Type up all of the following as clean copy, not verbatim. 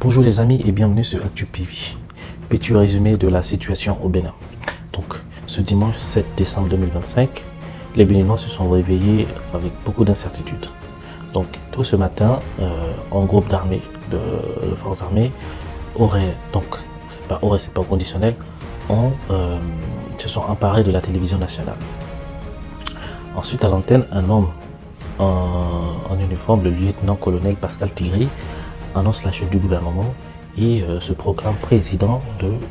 Bonjour les amis et bienvenue sur ActuPV. Petit résumé de la situation au Bénin. Donc, ce dimanche 7 décembre 2025, les Béninois se sont réveillés avec beaucoup d'incertitudes. Donc, tôt ce matin, un groupe d'armées, de forces armées, c'est pas conditionnel, se sont emparés de la télévision nationale. Ensuite, à l'antenne, un homme en uniforme, le lieutenant-colonel Pascal Thierry, annonce la chute du gouvernement et se proclame président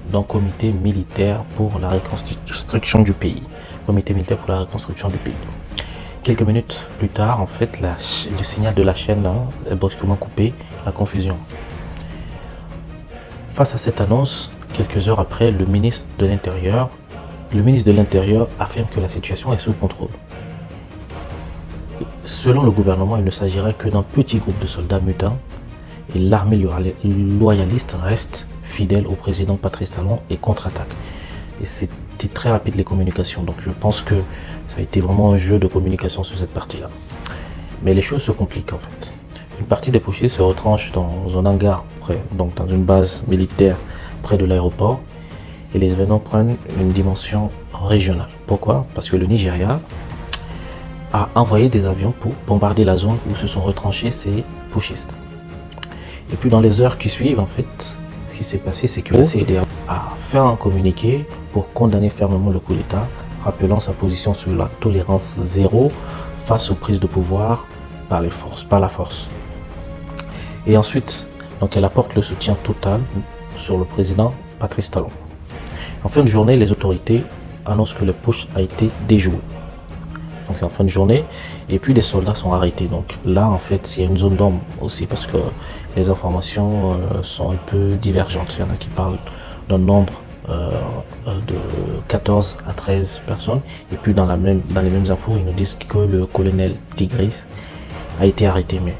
d'un comité militaire pour la reconstruction du pays. Comité militaire pour la reconstruction du pays. Quelques minutes plus tard, en fait, le signal de la chaîne est brusquement coupé, la confusion. Face à cette annonce, quelques heures après, le ministre de l'Intérieur affirme que la situation est sous contrôle. Selon le gouvernement, il ne s'agirait que d'un petit groupe de soldats mutants et l'armée loyaliste reste fidèle au président Patrice Talon et contre-attaque. Et c'était très rapide les communications, donc je pense que ça a été vraiment un jeu de communication sur cette partie-là. Mais les choses se compliquent en fait. Une partie des putschistes se retranche dans un hangar, donc dans une base militaire près de l'aéroport, et les événements prennent une dimension régionale. Pourquoi? Parce que le Nigeria a envoyé des avions pour bombarder la zone où se sont retranchés ces putschistes. Et puis dans les heures qui suivent, en fait, ce qui s'est passé, c'est que la CEDEAO a fait un communiqué pour condamner fermement le coup d'État, rappelant sa position sur la tolérance zéro face aux prises de pouvoir par la force. Et ensuite, donc elle apporte le soutien total sur le président Patrice Talon. En fin de journée, les autorités annoncent que le putsch a été déjoué. Donc c'est en fin de journée, et puis des soldats sont arrêtés. Donc là, en fait, il y a une zone d'ombre aussi parce que les informations sont un peu divergentes. Il y en a qui parlent d'un nombre de 14 à 13 personnes, et puis dans les mêmes infos, ils nous disent que le colonel Tigris a été arrêté, mais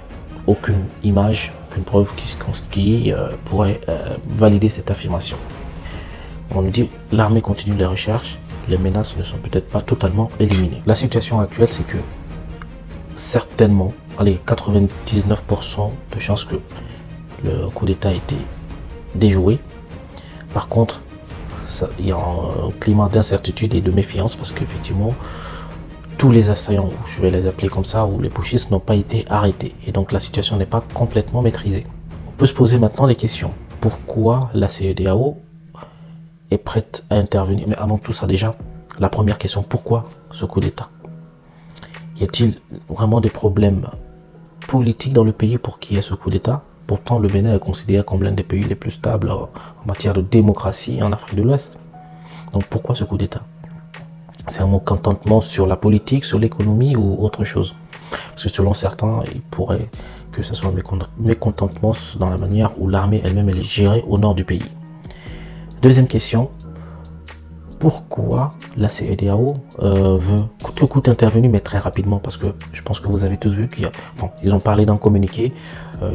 aucune image, aucune preuve qui pourrait valider cette affirmation. On nous dit l'armée continue les recherches. Les menaces ne sont peut-être pas totalement éliminées. La situation actuelle, c'est que certainement, 99% de chances que le coup d'État ait été déjoué. Par contre, il y a un climat d'incertitude et de méfiance parce qu'effectivement, tous les assaillants, je vais les appeler comme ça, ou les putschistes n'ont pas été arrêtés. Et donc la situation n'est pas complètement maîtrisée. On peut se poser maintenant les questions. Pourquoi la CEDEAO est prête à intervenir? Mais avant tout ça, déjà, la première question, pourquoi ce coup d'État? Y a-t-il vraiment des problèmes politiques dans le pays pour qu'il y ait ce coup d'État? Pourtant, le Bénin est considéré comme l'un des pays les plus stables en matière de démocratie en Afrique de l'Ouest. Donc pourquoi ce coup d'État? C'est un mécontentement sur la politique, sur l'économie ou autre chose? Parce que selon certains, il pourrait que ce soit un mécontentement dans la manière où l'armée elle-même est gérée au nord du pays. Deuxième question, pourquoi la CEDEAO veut coûte que coûte intervenir, mais très rapidement? Parce que je pense que vous avez tous vu qu'ils ont parlé d'un communiqué,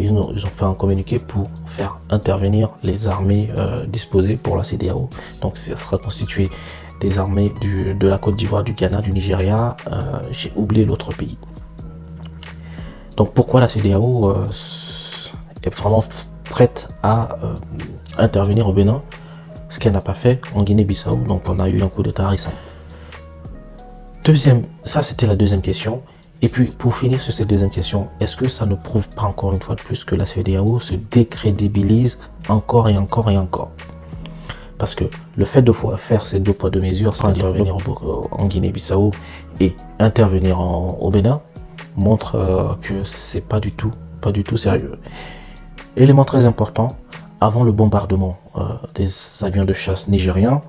ils ont fait un communiqué pour faire intervenir les armées disposées pour la CEDEAO. Donc ça sera constitué des armées de la Côte d'Ivoire, du Ghana, du Nigeria, j'ai oublié l'autre pays. Donc pourquoi la CEDEAO est vraiment prête à intervenir au Bénin, ce qu'elle n'a pas fait en Guinée-Bissau, donc on a eu un coup d'État récent. Ça c'était la deuxième question. Et puis pour finir sur cette deuxième question, est-ce que ça ne prouve pas encore une fois de plus que la CEDEAO se décrédibilise encore et encore et encore? Parce que le fait de faire ces deux poids deux mesures sans intervenir en Guinée-Bissau et intervenir au Bénin montre que c'est pas du tout sérieux. Élément très important, avant le bombardement des avions de chasse nigériens,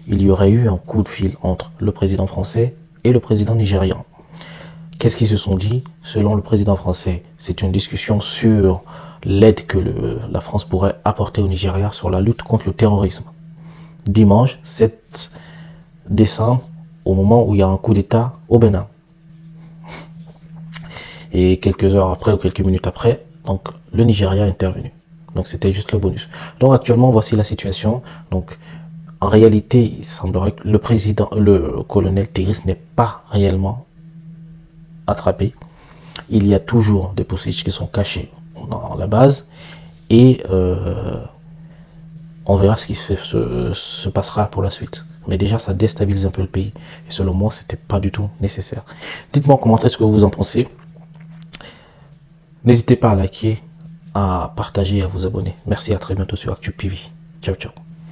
il y aurait eu un coup de fil entre le président français et le président nigérian. Qu'est-ce qu'ils se sont dit? Selon le président français, c'est une discussion sur l'aide que la France pourrait apporter au Nigeria sur la lutte contre le terrorisme. Dimanche 7 décembre, au moment où il y a un coup d'État au Bénin. Et quelques heures après ou quelques minutes après, donc le Nigeria est intervenu. Donc c'était juste le bonus. Donc actuellement, voici la situation. Donc en réalité, il semblerait que le colonel Tigris n'est pas réellement attrapé. Il y a toujours des putschistes qui sont cachés dans la base Et on verra ce qui se passera pour la suite. Mais déjà, ça déstabilise un peu le pays. Et selon moi, c'était pas du tout nécessaire. Dites-moi en commentaire ce que vous en pensez. N'hésitez pas à liker, à partager et à vous abonner. Merci, à très bientôt sur ActuPV. Ciao, ciao.